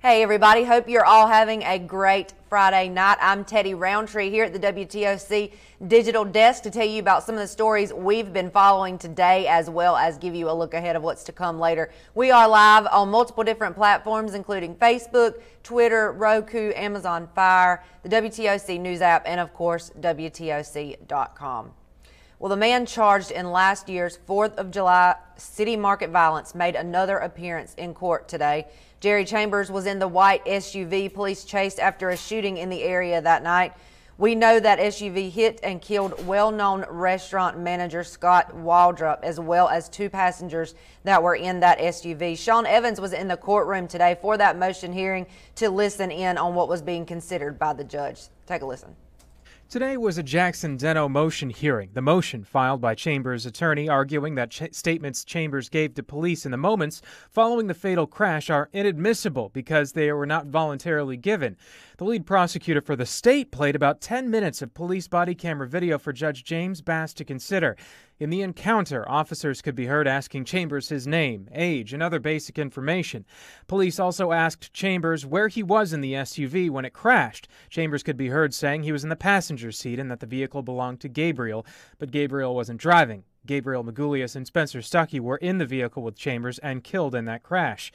Hey everybody, hope you're all having a great Friday night. I'm Teddy Roundtree here at the WTOC Digital Desk to tell you about some of the stories we've been following today, as well as give you a look ahead of what's to come later. We are live on multiple different platforms, including Facebook, Twitter, Roku, Amazon Fire, the WTOC News app, and of course, WTOC.com. Well, the man charged in last year's 4th of July city market violence made another appearance in court today. Jerry Chambers was in the white SUV police chased after a shooting in the area that night. We know that SUV hit and killed well-known restaurant manager Scott Waldrop, as well as 2 passengers that were in that SUV. Sean Evans was in the courtroom today for that motion hearing to listen in on what was being considered by the judge. Take a listen. Today was a Jackson Deno motion hearing. The motion filed by Chambers' attorney arguing that statements Chambers gave to police in the moments following the fatal crash are inadmissible because they were not voluntarily given. The lead prosecutor for the state played about 10 minutes of police body camera video for Judge James Bass to consider. In the encounter, officers could be heard asking Chambers his name, age, and other basic information. Police also asked Chambers where he was in the SUV when it crashed. Chambers could be heard saying he was in the passenger seat and that the vehicle belonged to Gabriel, but Gabriel wasn't driving. Gabriel Magulius and Spencer Stuckey were in the vehicle with Chambers and killed in that crash.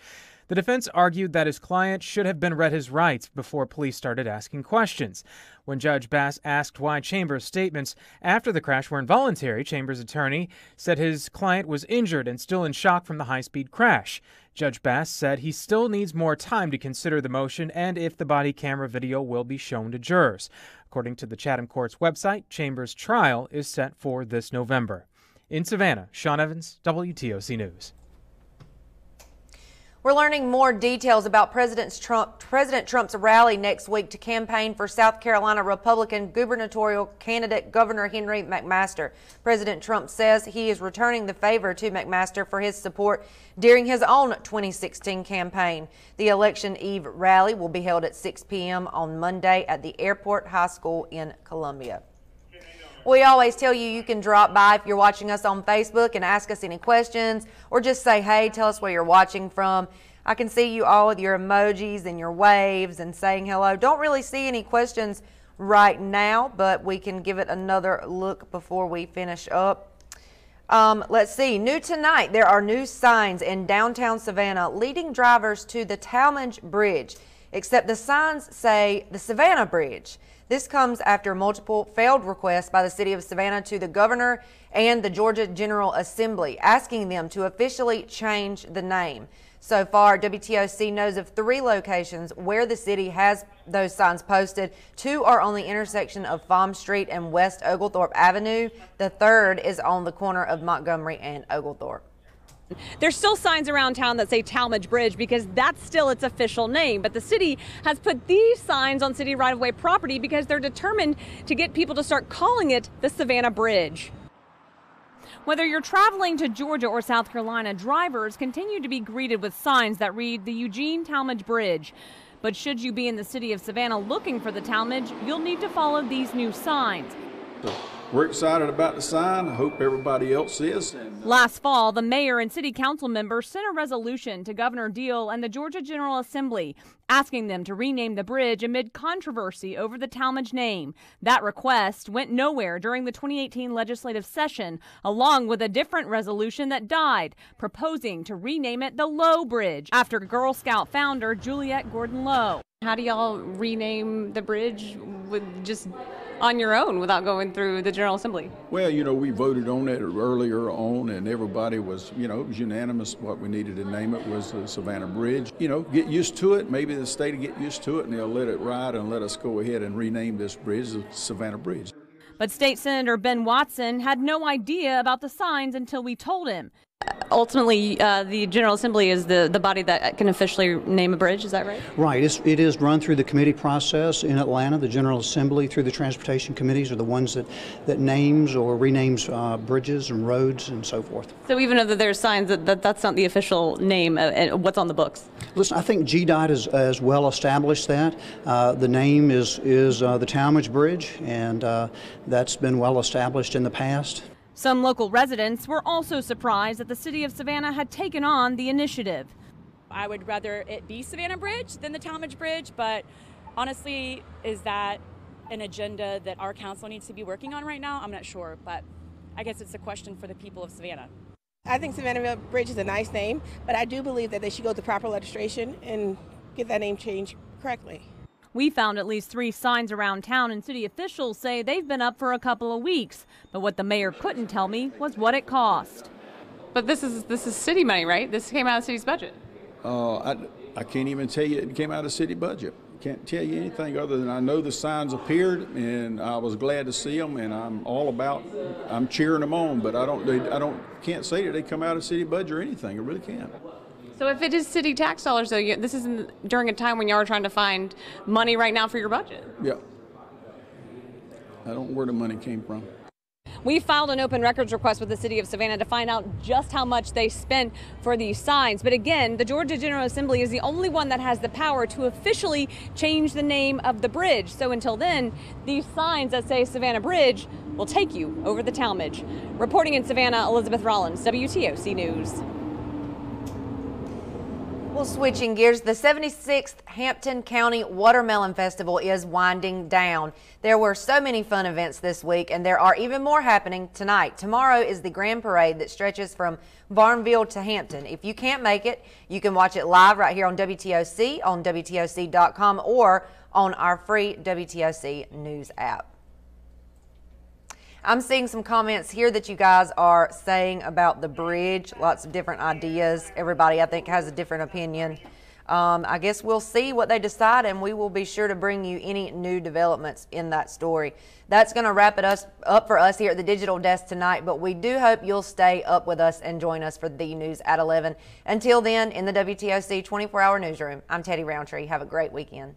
The defense argued that his client should have been read his rights before police started asking questions. When Judge Bass asked why Chambers' statements after the crash were involuntary, Chambers' attorney said his client was injured and still in shock from the high-speed crash. Judge Bass said he still needs more time to consider the motion and if the body camera video will be shown to jurors. According to the Chatham Court's website, Chambers' trial is set for this November. In Savannah, Sean Evans, WTOC News. We're learning more details about President Trump's rally next week to campaign for South Carolina Republican gubernatorial candidate Governor Henry McMaster. President Trump says he is returning the favor to McMaster for his support during his own 2016 campaign. The election eve rally will be held at 6 p.m. on Monday at the Airport High School in Columbia. We always tell you you can drop by if you're watching us on Facebook and ask us any questions or just say, hey, tell us where you're watching from. I can see you all with your emojis and your waves and saying hello. Don't really see any questions right now, but we can give it another look before we finish up. Let's see. New tonight, there are new signs in downtown Savannah leading drivers to the Talmadge Bridge, except the signs say the Savannah Bridge. This comes after multiple failed requests by the city of Savannah to the governor and the Georgia General Assembly, asking them to officially change the name. So far, WTOC knows of 3 locations where the city has those signs posted. 2 are on the intersection of Fahm Street and West Oglethorpe Avenue. The 3rd is on the corner of Montgomery and Oglethorpe. There's still signs around town that say Talmadge Bridge because that's still its official name. But the city has put these signs on city right-of-way property because they're determined to get people to start calling it the Savannah Bridge. Whether you're traveling to Georgia or South Carolina, drivers continue to be greeted with signs that read the Eugene Talmadge Bridge. But should you be in the city of Savannah looking for the Talmadge, you'll need to follow these new signs. We're excited about the sign. I hope everybody else is. Last fall, the mayor and city council members sent a resolution to Governor Deal and the Georgia General Assembly asking them to rename the bridge amid controversy over the Talmadge name. That request went nowhere during the 2018 legislative session, along with a different resolution that died, proposing to rename it the Low Bridge after Girl Scout founder Juliette Gordon Low. How do y'all rename the bridge with just on your own without going through the General Assembly? Well, we voted on it earlier on, and everybody was, it was unanimous. What we needed to name it was the Savannah Bridge. Get used to it. Maybe the state will get used to it, and they'll let it ride and let us go ahead and rename this bridge the Savannah Bridge. But State Senator Ben Watson had no idea about the signs until we told him. Ultimately, the General Assembly is the body that can officially name a bridge, is that right? Right. It is run through the committee process in Atlanta. The General Assembly through the transportation committees are the ones that names or renames bridges and roads and so forth. So even though there's signs that's not the official name, what's on the books? Listen, I think GDOT has well established that. The name is the Talmadge Bridge, and that's been well established in the past. Some local residents were also surprised that the city of Savannah had taken on the initiative. I would rather it be Savannah Bridge than the Talmadge Bridge, but honestly, is that an agenda that our council needs to be working on right now? I'm not sure, but I guess it's a question for the people of Savannah. I think Savannah Bridge is a nice name, but I do believe that they should go through proper legislation and get that name changed correctly. We found at least 3 signs around town, and city officials say they've been up for a couple of weeks. But what the mayor couldn't tell me was what it cost. But this is city money, right? This came out of the city's budget. I can't even tell you it came out of city budget. Can't tell you anything other than I know the signs appeared and I was glad to see them, and I'm cheering them on. But can't say that they come out of city budget or anything. I really can't. So if it is city tax dollars, though, this isn't during a time when y'all are trying to find money right now for your budget. Yeah. I don't know where the money came from. We filed an open records request with the city of Savannah to find out just how much they spent for these signs. But again, the Georgia General Assembly is the only one that has the power to officially change the name of the bridge. So until then, these signs that say Savannah Bridge will take you over the Talmadge. Reporting in Savannah, Elizabeth Rollins, WTOC News. Well, switching gears, the 76th Hampton County Watermelon Festival is winding down. There were so many fun events this week, and there are even more happening tonight. Tomorrow is the Grand Parade that stretches from Barnville to Hampton. If you can't make it, you can watch it live right here on WTOC, on WTOC.com, or on our free WTOC News app. I'm seeing some comments here that you guys are saying about the bridge. Lots of different ideas. Everybody, I think, has a different opinion. I guess we'll see what they decide, and we will be sure to bring you any new developments in that story. That's going to wrap it up for us here at the Digital Desk tonight, but we do hope you'll stay up with us and join us for the news at 11. Until then, in the WTOC 24-hour newsroom, I'm Teddy Roundtree. Have a great weekend.